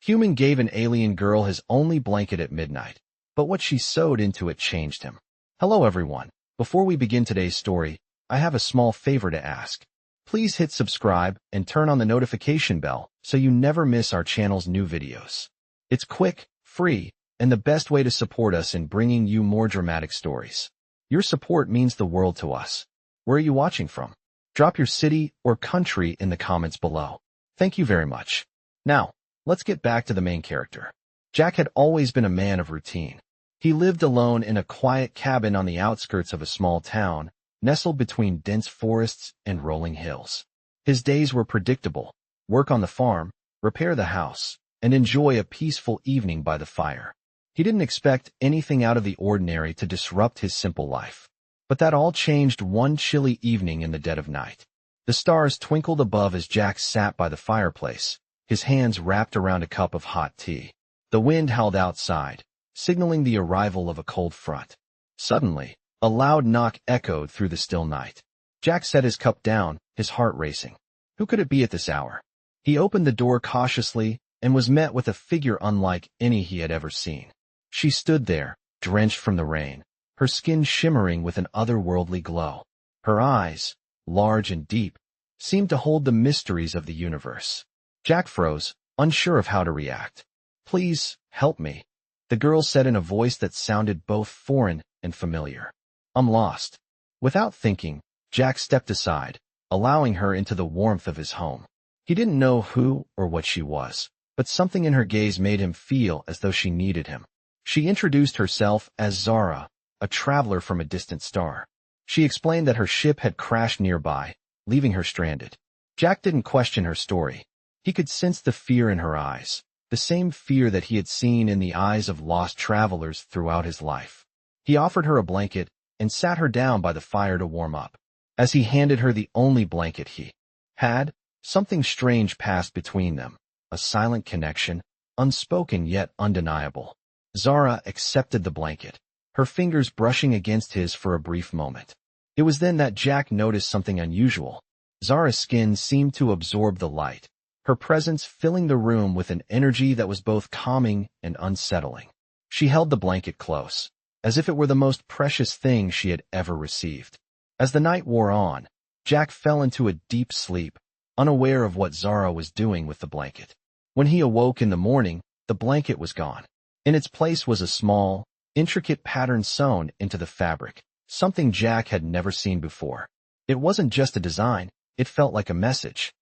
Human gave an alien girl his only blanket at midnight, but what she sewed into it changed him. Hello everyone. Before we begin today's story, I have a small favor to ask. Please hit subscribe and turn on the notification bell so you never miss our channel's new videos. It's quick, free, and the best way to support us in bringing you more dramatic stories. Your support means the world to us. Where are you watching from? Drop your city or country in the comments below. Thank you very much. Now, let's get back to the main character. Jack had always been a man of routine. He lived alone in a quiet cabin on the outskirts of a small town, nestled between dense forests and rolling hills. His days were predictable: work on the farm, repair the house, and enjoy a peaceful evening by the fire. He didn't expect anything out of the ordinary to disrupt his simple life. But that all changed one chilly evening in the dead of night. The stars twinkled above as Jack sat by the fireplace, his hands wrapped around a cup of hot tea. The wind howled outside, signaling the arrival of a cold front. Suddenly, a loud knock echoed through the still night. Jack set his cup down, his heart racing. Who could it be at this hour? He opened the door cautiously and was met with a figure unlike any he had ever seen. She stood there, drenched from the rain, her skin shimmering with an otherworldly glow. Her eyes, large and deep, seemed to hold the mysteries of the universe. Jack froze, unsure of how to react. "Please, help me," the girl said in a voice that sounded both foreign and familiar. "I'm lost." Without thinking, Jack stepped aside, allowing her into the warmth of his home. He didn't know who or what she was, but something in her gaze made him feel as though she needed him. She introduced herself as Zara, a traveler from a distant star. She explained that her ship had crashed nearby, leaving her stranded. Jack didn't question her story. He could sense the fear in her eyes, the same fear that he had seen in the eyes of lost travelers throughout his life. He offered her a blanket and sat her down by the fire to warm up. As he handed her the only blanket he had, something strange passed between them, a silent connection, unspoken yet undeniable. Zara accepted the blanket, her fingers brushing against his for a brief moment. It was then that Jack noticed something unusual. Zara's skin seemed to absorb the light, her presence filling the room with an energy that was both calming and unsettling. She held the blanket close, as if it were the most precious thing she had ever received. As the night wore on, Jack fell into a deep sleep, unaware of what Zara was doing with the blanket. When he awoke in the morning, the blanket was gone. In its place was a small, intricate pattern sewn into the fabric, something Jack had never seen before. It wasn't just a design, it felt like a message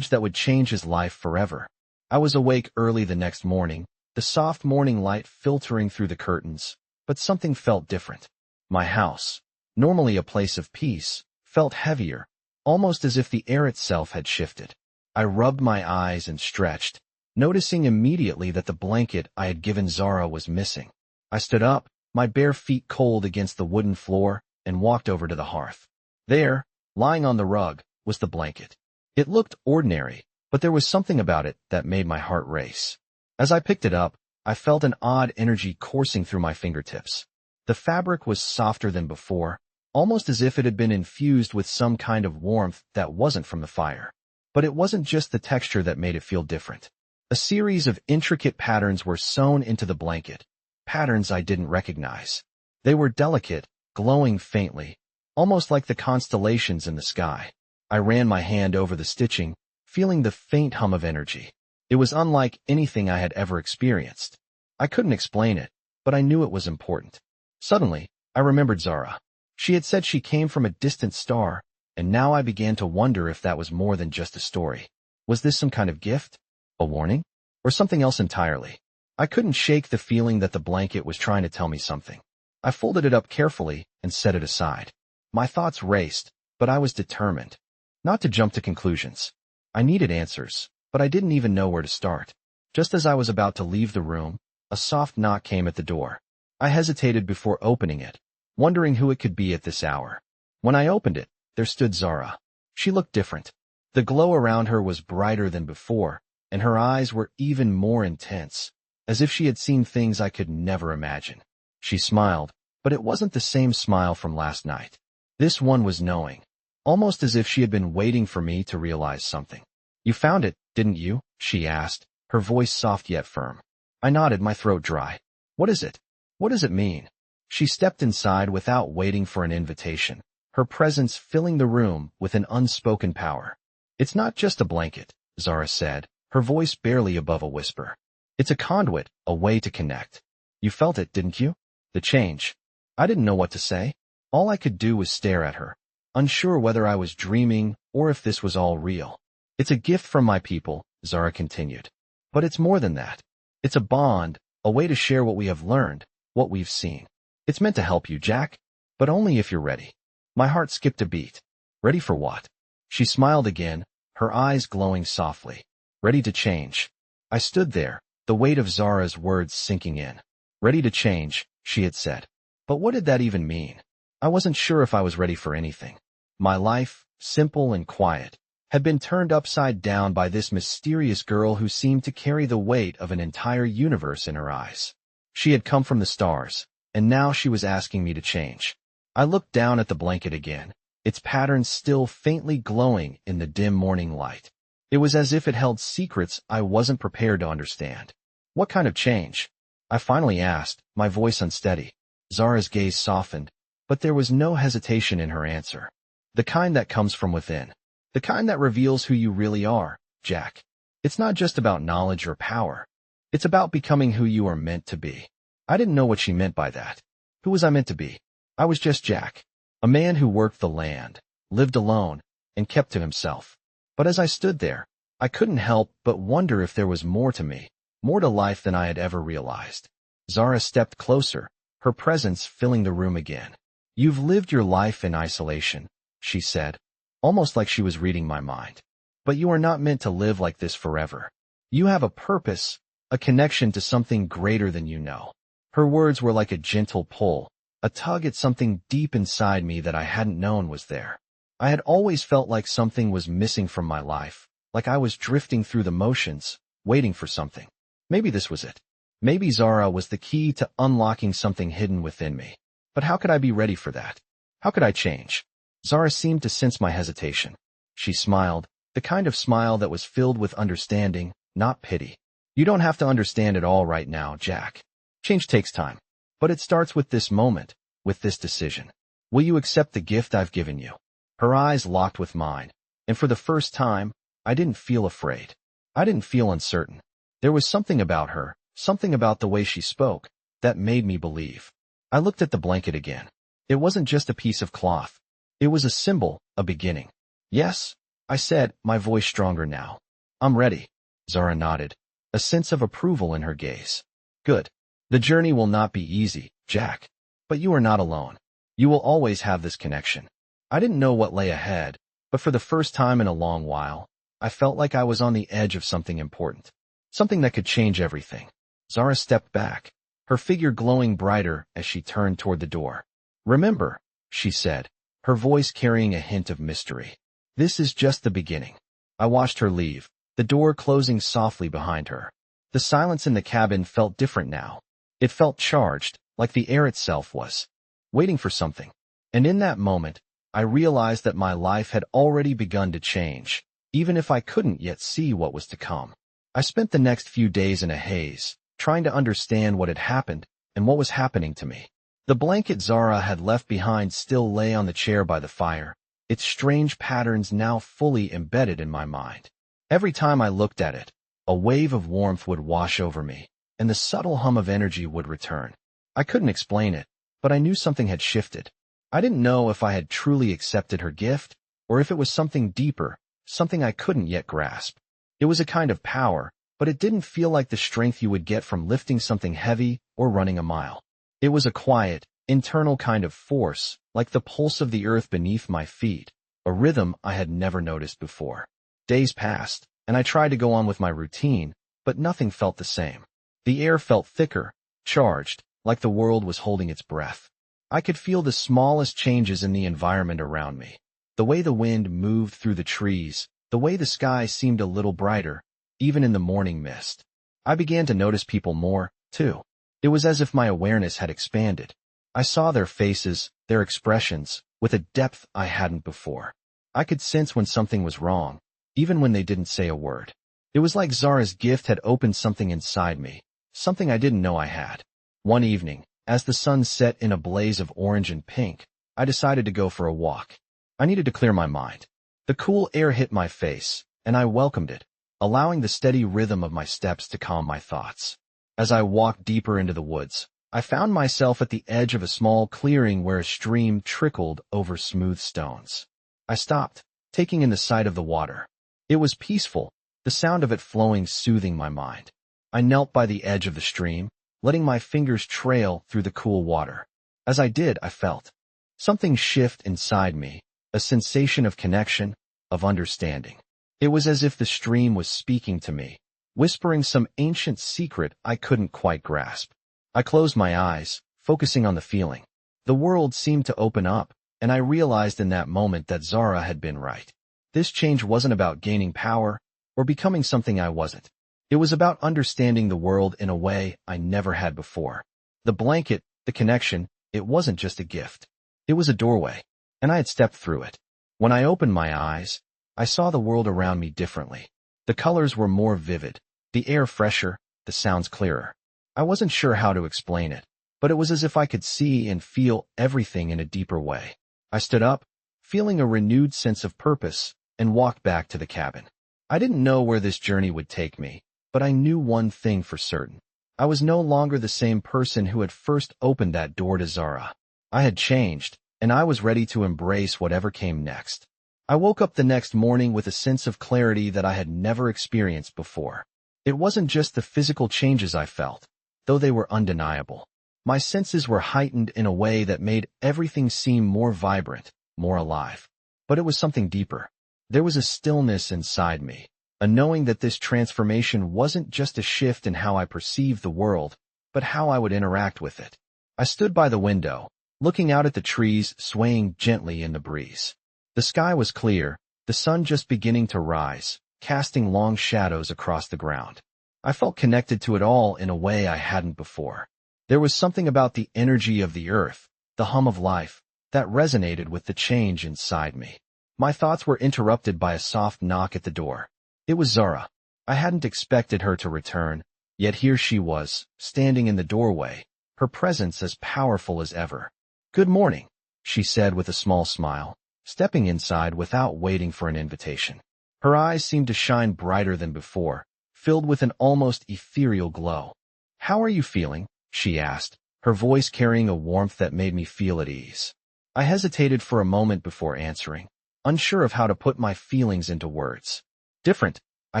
that would change his life forever. I was awake early the next morning, the soft morning light filtering through the curtains, but something felt different. My house, normally a place of peace, felt heavier, almost as if the air itself had shifted. I rubbed my eyes and stretched, noticing immediately that the blanket I had given Zara was missing. I stood up, my bare feet cold against the wooden floor, and walked over to the hearth. There, lying on the rug, was the blanket. It looked ordinary, but there was something about it that made my heart race. As I picked it up, I felt an odd energy coursing through my fingertips. The fabric was softer than before, almost as if it had been infused with some kind of warmth that wasn't from the fire. But it wasn't just the texture that made it feel different. A series of intricate patterns were sewn into the blanket, patterns I didn't recognize. They were delicate, glowing faintly, almost like the constellations in the sky. I ran my hand over the stitching, feeling the faint hum of energy. It was unlike anything I had ever experienced. I couldn't explain it, but I knew it was important. Suddenly, I remembered Zara. She had said she came from a distant star, and now I began to wonder if that was more than just a story. Was this some kind of gift? A warning? Or something else entirely? I couldn't shake the feeling that the blanket was trying to tell me something. I folded it up carefully and set it aside. My thoughts raced, but I was determined not to jump to conclusions. I needed answers, but I didn't even know where to start. Just as I was about to leave the room, a soft knock came at the door. I hesitated before opening it, wondering who it could be at this hour. When I opened it, there stood Zara. She looked different. The glow around her was brighter than before, and her eyes were even more intense, as if she had seen things I could never imagine. She smiled, but it wasn't the same smile from last night. This one was knowing, almost as if she had been waiting for me to realize something. "You found it, didn't you?" she asked, her voice soft yet firm. I nodded, my throat dry. What is it? What does it mean? She stepped inside without waiting for an invitation, her presence filling the room with an unspoken power. It's not just a blanket, Zara said, her voice barely above a whisper. It's a conduit, a way to connect. You felt it, didn't you? The change. I didn't know what to say. All I could do was stare at her, unsure whether I was dreaming or if this was all real. It's a gift from my people, Zara continued. But it's more than that. It's a bond, a way to share what we have learned, what we've seen. It's meant to help you, Jack, but only if you're ready. My heart skipped a beat. Ready for what? She smiled again, her eyes glowing softly. Ready to change. I stood there, the weight of Zara's words sinking in. Ready to change, she had said. But what did that even mean? I wasn't sure if I was ready for anything. My life, simple and quiet, had been turned upside down by this mysterious girl who seemed to carry the weight of an entire universe in her eyes. She had come from the stars, and now she was asking me to change. I looked down at the blanket again, its patterns still faintly glowing in the dim morning light. It was as if it held secrets I wasn't prepared to understand. What kind of change? I finally asked, my voice unsteady. Zara's gaze softened, but there was no hesitation in her answer. The kind that comes from within. The kind that reveals who you really are, Jack. It's not just about knowledge or power. It's about becoming who you are meant to be. I didn't know what she meant by that. Who was I meant to be? I was just Jack, a man who worked the land, lived alone, and kept to himself. But as I stood there, I couldn't help but wonder if there was more to me, more to life than I had ever realized. Zara stepped closer, her presence filling the room again. You've lived your life in isolation, she said, almost like she was reading my mind. But you are not meant to live like this forever. You have a purpose, a connection to something greater than you know. Her words were like a gentle pull, a tug at something deep inside me that I hadn't known was there. I had always felt like something was missing from my life, like I was drifting through the motions, waiting for something. Maybe this was it. Maybe Zara was the key to unlocking something hidden within me. But how could I be ready for that? How could I change? Zara seemed to sense my hesitation. She smiled, the kind of smile that was filled with understanding, not pity. You don't have to understand it all right now, Jack. Change takes time. But it starts with this moment, with this decision. Will you accept the gift I've given you? Her eyes locked with mine, and for the first time, I didn't feel afraid. I didn't feel uncertain. There was something about her, something about the way she spoke, that made me believe. I looked at the blanket again. It wasn't just a piece of cloth. It was a symbol, a beginning. Yes, I said, my voice stronger now. I'm ready. Zara nodded, a sense of approval in her gaze. Good. The journey will not be easy, Jack. But you are not alone. You will always have this connection. I didn't know what lay ahead, but for the first time in a long while, I felt like I was on the edge of something important. Something that could change everything. Zara stepped back, her figure glowing brighter as she turned toward the door. Remember, she said, her voice carrying a hint of mystery. This is just the beginning. I watched her leave, the door closing softly behind her. The silence in the cabin felt different now. It felt charged, like the air itself was, waiting for something. And in that moment, I realized that my life had already begun to change, even if I couldn't yet see what was to come. I spent the next few days in a haze, trying to understand what had happened and what was happening to me. The blanket Zara had left behind still lay on the chair by the fire, its strange patterns now fully embedded in my mind. Every time I looked at it, a wave of warmth would wash over me, and the subtle hum of energy would return. I couldn't explain it, but I knew something had shifted. I didn't know if I had truly accepted her gift, or if it was something deeper, something I couldn't yet grasp. It was a kind of power, but it didn't feel like the strength you would get from lifting something heavy or running a mile. It was a quiet, internal kind of force, like the pulse of the earth beneath my feet, a rhythm I had never noticed before. Days passed, and I tried to go on with my routine, but nothing felt the same. The air felt thicker, charged, like the world was holding its breath. I could feel the smallest changes in the environment around me. The way the wind moved through the trees, the way the sky seemed a little brighter, even in the morning mist. I began to notice people more, too. It was as if my awareness had expanded. I saw their faces, their expressions, with a depth I hadn't before. I could sense when something was wrong, even when they didn't say a word. It was like Zara's gift had opened something inside me, something I didn't know I had. One evening, as the sun set in a blaze of orange and pink, I decided to go for a walk. I needed to clear my mind. The cool air hit my face, and I welcomed it, allowing the steady rhythm of my steps to calm my thoughts. As I walked deeper into the woods, I found myself at the edge of a small clearing where a stream trickled over smooth stones. I stopped, taking in the sight of the water. It was peaceful, the sound of it flowing soothing my mind. I knelt by the edge of the stream, letting my fingers trail through the cool water. As I did, I felt something shift inside me, a sensation of connection, of understanding. It was as if the stream was speaking to me, whispering some ancient secret I couldn't quite grasp. I closed my eyes, focusing on the feeling. The world seemed to open up, and I realized in that moment that Zara had been right. This change wasn't about gaining power or becoming something I wasn't. It was about understanding the world in a way I never had before. The blanket, the connection, it wasn't just a gift. It was a doorway, and I had stepped through it. When I opened my eyes, I saw the world around me differently. The colors were more vivid, the air fresher, the sounds clearer. I wasn't sure how to explain it, but it was as if I could see and feel everything in a deeper way. I stood up, feeling a renewed sense of purpose, and walked back to the cabin. I didn't know where this journey would take me, but I knew one thing for certain. I was no longer the same person who had first opened that door to Zara. I had changed, and I was ready to embrace whatever came next. I woke up the next morning with a sense of clarity that I had never experienced before. It wasn't just the physical changes I felt, though they were undeniable. My senses were heightened in a way that made everything seem more vibrant, more alive. But it was something deeper. There was a stillness inside me, a knowing that this transformation wasn't just a shift in how I perceived the world, but how I would interact with it. I stood by the window, looking out at the trees swaying gently in the breeze. The sky was clear, the sun just beginning to rise, casting long shadows across the ground. I felt connected to it all in a way I hadn't before. There was something about the energy of the earth, the hum of life, that resonated with the change inside me. My thoughts were interrupted by a soft knock at the door. It was Zara. I hadn't expected her to return, yet here she was, standing in the doorway, her presence as powerful as ever. "Good morning," she said with a small smile, stepping inside without waiting for an invitation. Her eyes seemed to shine brighter than before, filled with an almost ethereal glow. "How are you feeling?" she asked, her voice carrying a warmth that made me feel at ease. I hesitated for a moment before answering, unsure of how to put my feelings into words. "Different," I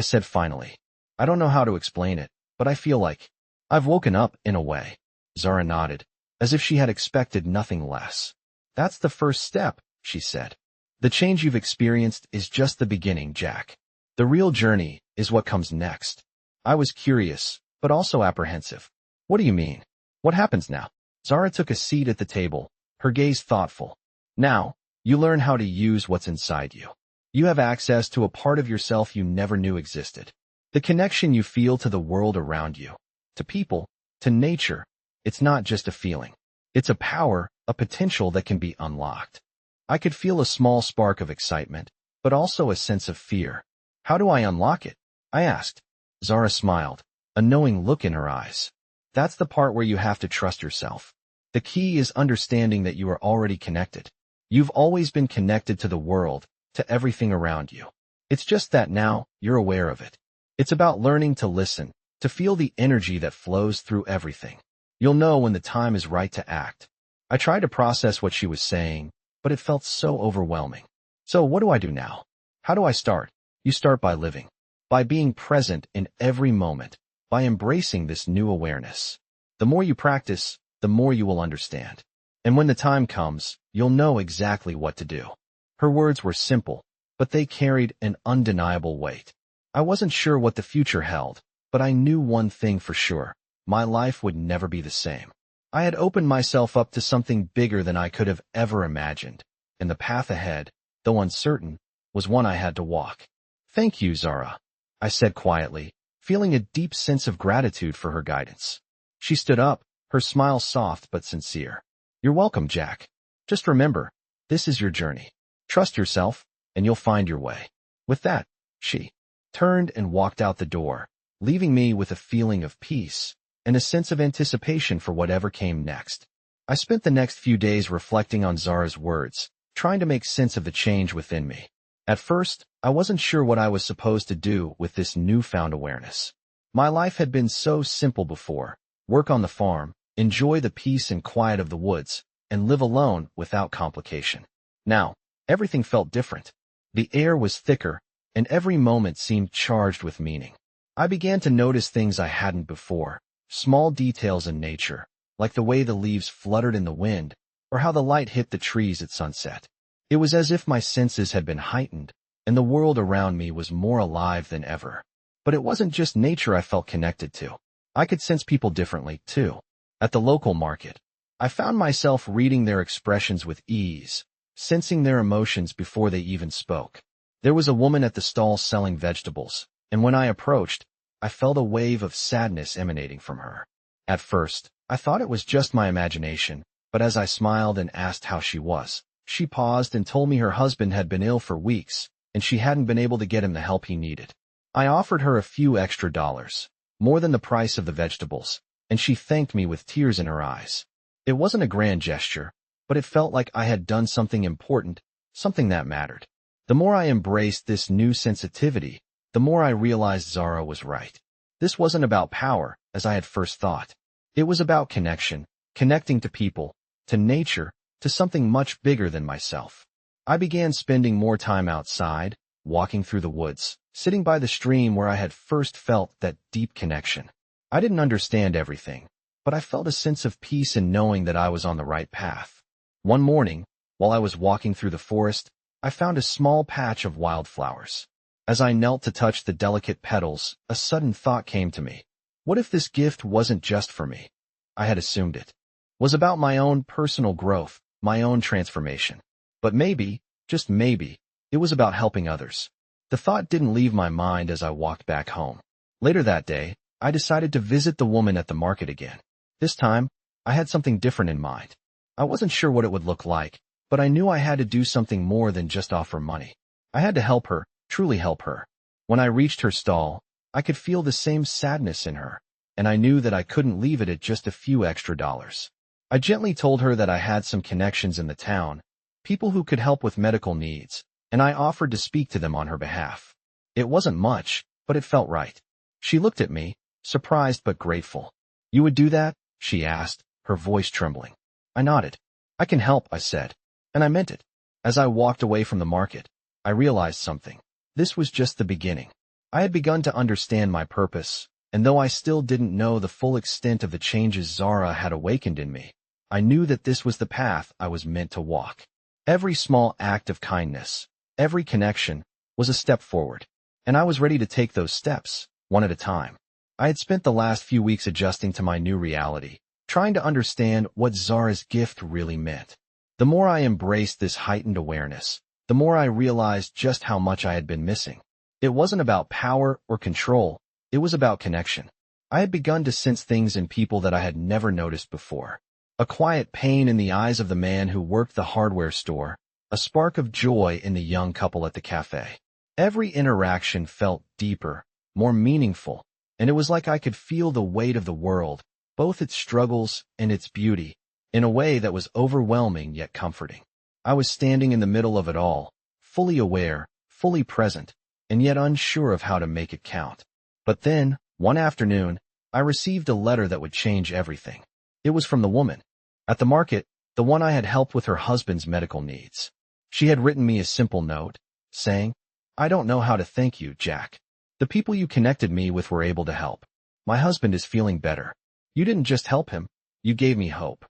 said finally. "I don't know how to explain it, but I feel like I've woken up in a way." Zara nodded, as if she had expected nothing less. "That's the first step," she said. "The change you've experienced is just the beginning, Jack. The real journey is what comes next." I was curious, but also apprehensive. "What do you mean? What happens now?" Zara took a seat at the table, her gaze thoughtful. "Now, you learn how to use what's inside you. You have access to a part of yourself you never knew existed. The connection you feel to the world around you, to people, to nature, it's not just a feeling. It's a power, a potential that can be unlocked." I could feel a small spark of excitement, but also a sense of fear. "How do I unlock it?" I asked. Zara smiled, a knowing look in her eyes. "That's the part where you have to trust yourself. The key is understanding that you are already connected. You've always been connected to the world, to everything around you. It's just that now, you're aware of it. It's about learning to listen, to feel the energy that flows through everything. You'll know when the time is right to act." I tried to process what she was saying, but it felt so overwhelming. "So what do I do now? How do I start?" You start by living, by being present in every moment, by embracing this new awareness. The more you practice, the more you will understand. And when the time comes, you'll know exactly what to do. Her words were simple, but they carried an undeniable weight. I wasn't sure what the future held, but I knew one thing for sure. My life would never be the same. I had opened myself up to something bigger than I could have ever imagined, and the path ahead, though uncertain, was one I had to walk. "Thank you, Zara," I said quietly, feeling a deep sense of gratitude for her guidance. She stood up, her smile soft but sincere. "You're welcome, Jack. Just remember, this is your journey. Trust yourself, and you'll find your way." With that, she turned and walked out the door, leaving me with a feeling of peace and a sense of anticipation for whatever came next. I spent the next few days reflecting on Zara's words, trying to make sense of the change within me. At first, I wasn't sure what I was supposed to do with this newfound awareness. My life had been so simple before: work on the farm, enjoy the peace and quiet of the woods, and live alone without complication. Now, everything felt different. The air was thicker, and every moment seemed charged with meaning. I began to notice things I hadn't before, small details in nature, like the way the leaves fluttered in the wind, or how the light hit the trees at sunset. It was as if my senses had been heightened, and the world around me was more alive than ever. But it wasn't just nature I felt connected to. I could sense people differently, too. At the local market, I found myself reading their expressions with ease, sensing their emotions before they even spoke. There was a woman at the stall selling vegetables, and when I approached, I felt a wave of sadness emanating from her. At first, I thought it was just my imagination, but as I smiled and asked how she was, she paused and told me her husband had been ill for weeks, and she hadn't been able to get him the help he needed. I offered her a few extra dollars, more than the price of the vegetables, and she thanked me with tears in her eyes. It wasn't a grand gesture, but it felt like I had done something important, something that mattered. The more I embraced this new sensitivity, the more I realized Zara was right. This wasn't about power, as I had first thought. It was about connection, connecting to people, to nature, to something much bigger than myself. I began spending more time outside, walking through the woods, sitting by the stream where I had first felt that deep connection. I didn't understand everything, but I felt a sense of peace in knowing that I was on the right path. One morning, while I was walking through the forest, I found a small patch of wildflowers. As I knelt to touch the delicate petals, a sudden thought came to me. What if this gift wasn't just for me? I had assumed it was about my own personal growth, my own transformation. But maybe, just maybe, it was about helping others. The thought didn't leave my mind as I walked back home. Later that day, I decided to visit the woman at the market again. This time, I had something different in mind. I wasn't sure what it would look like, but I knew I had to do something more than just offer money. I had to help her, truly help her. When I reached her stall, I could feel the same sadness in her, and I knew that I couldn't leave it at just a few extra dollars. I gently told her that I had some connections in the town, people who could help with medical needs, and I offered to speak to them on her behalf. It wasn't much, but it felt right. She looked at me, surprised but grateful. "You would do that?" she asked, her voice trembling. I nodded. "I can help," I said, and I meant it. As I walked away from the market, I realized something. This was just the beginning. I had begun to understand my purpose, and though I still didn't know the full extent of the changes Zara had awakened in me, I knew that this was the path I was meant to walk. Every small act of kindness, every connection, was a step forward, and I was ready to take those steps, one at a time. I had spent the last few weeks adjusting to my new reality, trying to understand what Zara's gift really meant. The more I embraced this heightened awareness, the more I realized just how much I had been missing. It wasn't about power or control, it was about connection. I had begun to sense things in people that I had never noticed before. A quiet pain in the eyes of the man who worked the hardware store, a spark of joy in the young couple at the cafe. Every interaction felt deeper, more meaningful, and it was like I could feel the weight of the world, both its struggles and its beauty, in a way that was overwhelming yet comforting. I was standing in the middle of it all, fully aware, fully present, and yet unsure of how to make it count. But then, one afternoon, I received a letter that would change everything. It was from the woman at the market, the one I had helped with her husband's medical needs. She had written me a simple note, saying, "I don't know how to thank you, Jack. The people you connected me with were able to help. My husband is feeling better. You didn't just help him, you gave me hope."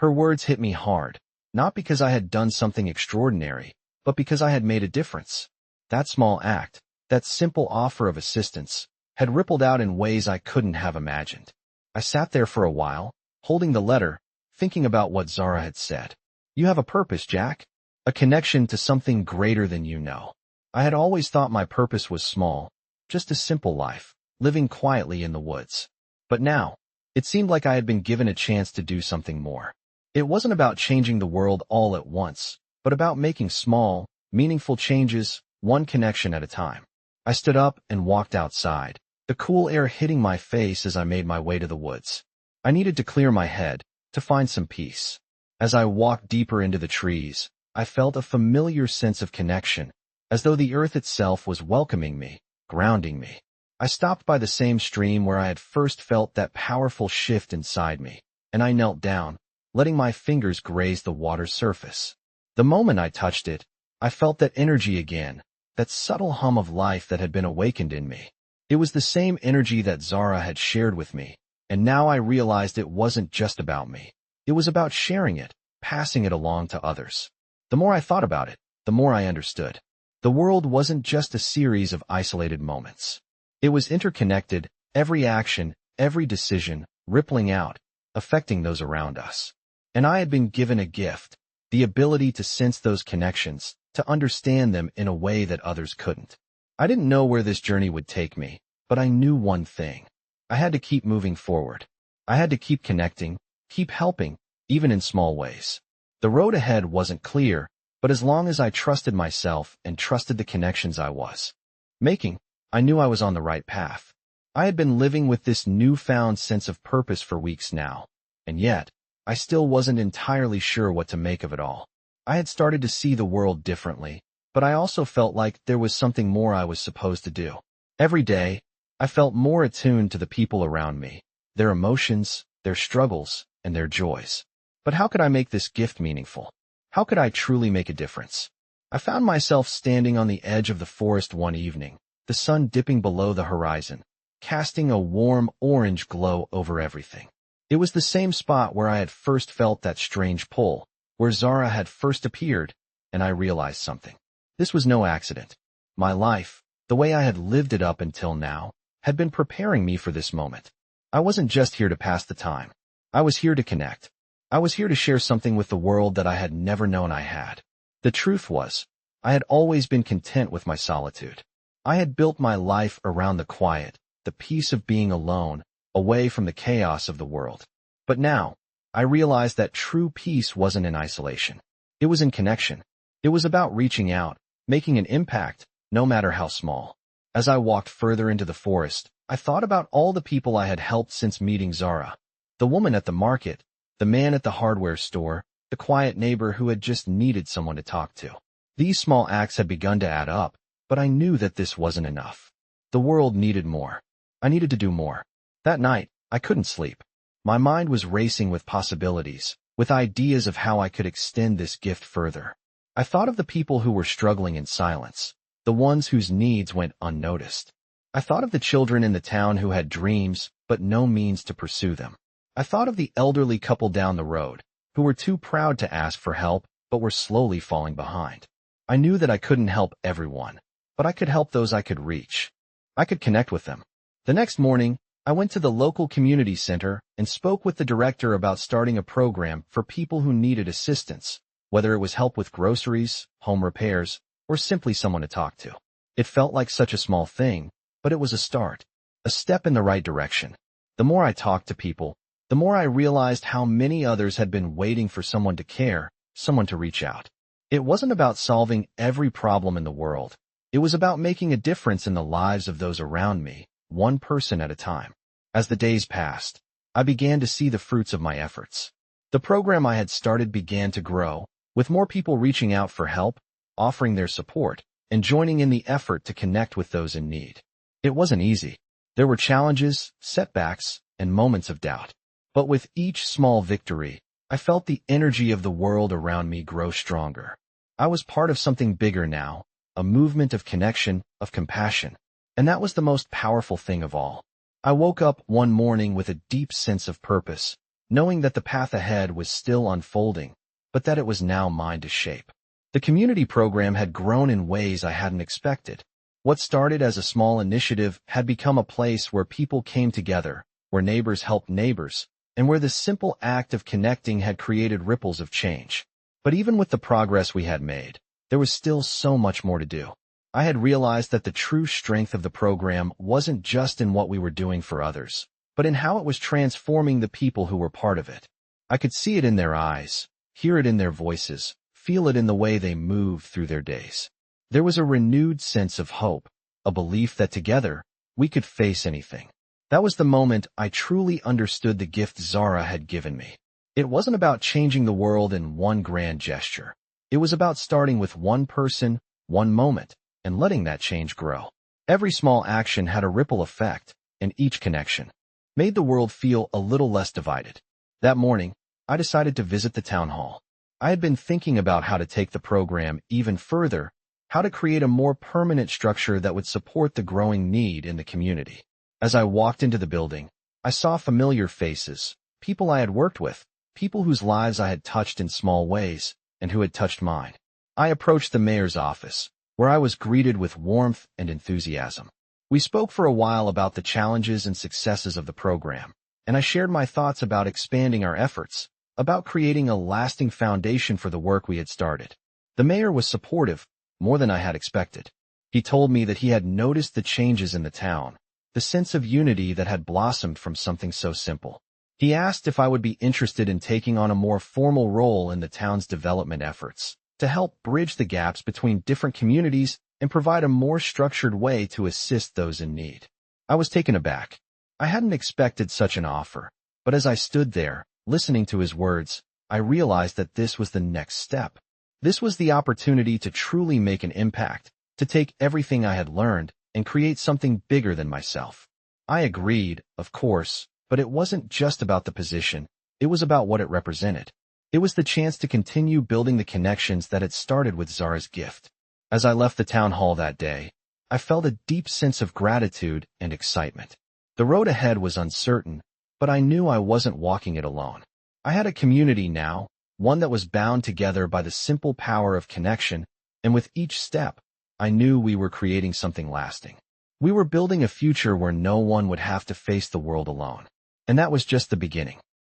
Her words hit me hard, not because I had done something extraordinary, but because I had made a difference. That small act, that simple offer of assistance, had rippled out in ways I couldn't have imagined. I sat there for a while, holding the letter, thinking about what Zara had said. "You have a purpose, Jack. A connection to something greater than you know." I had always thought my purpose was small, just a simple life, living quietly in the woods. But now, it seemed like I had been given a chance to do something more. It wasn't about changing the world all at once, but about making small, meaningful changes, one connection at a time. I stood up and walked outside, the cool air hitting my face as I made my way to the woods. I needed to clear my head, to find some peace. As I walked deeper into the trees, I felt a familiar sense of connection, as though the earth itself was welcoming me, grounding me. I stopped by the same stream where I had first felt that powerful shift inside me, and I knelt down, letting my fingers graze the water's surface. The moment I touched it, I felt that energy again, that subtle hum of life that had been awakened in me. It was the same energy that Zara had shared with me, and now I realized it wasn't just about me. It was about sharing it, passing it along to others. The more I thought about it, the more I understood. The world wasn't just a series of isolated moments. It was interconnected, every action, every decision, rippling out, affecting those around us. And I had been given a gift, the ability to sense those connections, to understand them in a way that others couldn't. I didn't know where this journey would take me, but I knew one thing. I had to keep moving forward. I had to keep connecting, keep helping, even in small ways. The road ahead wasn't clear, but as long as I trusted myself and trusted the connections I was making, I knew I was on the right path. I had been living with this newfound sense of purpose for weeks now, and yet, I still wasn't entirely sure what to make of it all. I had started to see the world differently, but I also felt like there was something more I was supposed to do. Every day, I felt more attuned to the people around me, their emotions, their struggles, and their joys. But how could I make this gift meaningful? How could I truly make a difference? I found myself standing on the edge of the forest one evening, the sun dipping below the horizon, casting a warm orange glow over everything. It was the same spot where I had first felt that strange pull, where Zara had first appeared, and I realized something. This was no accident. My life, the way I had lived it up until now, had been preparing me for this moment. I wasn't just here to pass the time. I was here to connect. I was here to share something with the world that I had never known I had. The truth was, I had always been content with my solitude. I had built my life around the quiet, the peace of being alone, away from the chaos of the world. But now, I realized that true peace wasn't in isolation. It was in connection. It was about reaching out, making an impact, no matter how small. As I walked further into the forest, I thought about all the people I had helped since meeting Zara. The woman at the market, the man at the hardware store, the quiet neighbor who had just needed someone to talk to. These small acts had begun to add up, but I knew that this wasn't enough. The world needed more. I needed to do more. That night, I couldn't sleep. My mind was racing with possibilities, with ideas of how I could extend this gift further. I thought of the people who were struggling in silence, the ones whose needs went unnoticed. I thought of the children in the town who had dreams, but no means to pursue them. I thought of the elderly couple down the road, who were too proud to ask for help, but were slowly falling behind. I knew that I couldn't help everyone, but I could help those I could reach. I could connect with them. The next morning, I went to the local community center and spoke with the director about starting a program for people who needed assistance, whether it was help with groceries, home repairs, or simply someone to talk to. It felt like such a small thing, but it was a start, a step in the right direction. The more I talked to people, the more I realized how many others had been waiting for someone to care, someone to reach out. It wasn't about solving every problem in the world. It was about making a difference in the lives of those around me, one person at a time. As the days passed, I began to see the fruits of my efforts. The program I had started began to grow, with more people reaching out for help, offering their support, and joining in the effort to connect with those in need. It wasn't easy. There were challenges, setbacks, and moments of doubt. But with each small victory, I felt the energy of the world around me grow stronger. I was part of something bigger now, a movement of connection, of compassion, and that was the most powerful thing of all. I woke up one morning with a deep sense of purpose, knowing that the path ahead was still unfolding, but that it was now mine to shape. The community program had grown in ways I hadn't expected. What started as a small initiative had become a place where people came together, where neighbors helped neighbors, and where the simple act of connecting had created ripples of change. But even with the progress we had made, there was still so much more to do. I had realized that the true strength of the program wasn't just in what we were doing for others, but in how it was transforming the people who were part of it. I could see it in their eyes, hear it in their voices, feel it in the way they moved through their days. There was a renewed sense of hope, a belief that together, we could face anything. That was the moment I truly understood the gift Zara had given me. It wasn't about changing the world in one grand gesture. It was about starting with one person, one moment, and letting that change grow. Every small action had a ripple effect, and each connection made the world feel a little less divided. That morning, I decided to visit the town hall. I had been thinking about how to take the program even further, how to create a more permanent structure that would support the growing need in the community. As I walked into the building, I saw familiar faces, people I had worked with, people whose lives I had touched in small ways, and who had touched mine. I approached the mayor's office, where I was greeted with warmth and enthusiasm. We spoke for a while about the challenges and successes of the program, and I shared my thoughts about expanding our efforts, about creating a lasting foundation for the work we had started. The mayor was supportive, more than I had expected. He told me that he had noticed the changes in the town, the sense of unity that had blossomed from something so simple. He asked if I would be interested in taking on a more formal role in the town's development efforts, to help bridge the gaps between different communities and provide a more structured way to assist those in need. I was taken aback. I hadn't expected such an offer, but as I stood there, listening to his words, I realized that this was the next step. This was the opportunity to truly make an impact, to take everything I had learned and create something bigger than myself. I agreed, of course, but it wasn't just about the position, it was about what it represented. It was the chance to continue building the connections that had started with Zara's gift. As I left the town hall that day, I felt a deep sense of gratitude and excitement. The road ahead was uncertain, but I knew I wasn't walking it alone. I had a community now, one that was bound together by the simple power of connection, and with each step, I knew we were creating something lasting. We were building a future where no one would have to face the world alone. And that was just the beginning.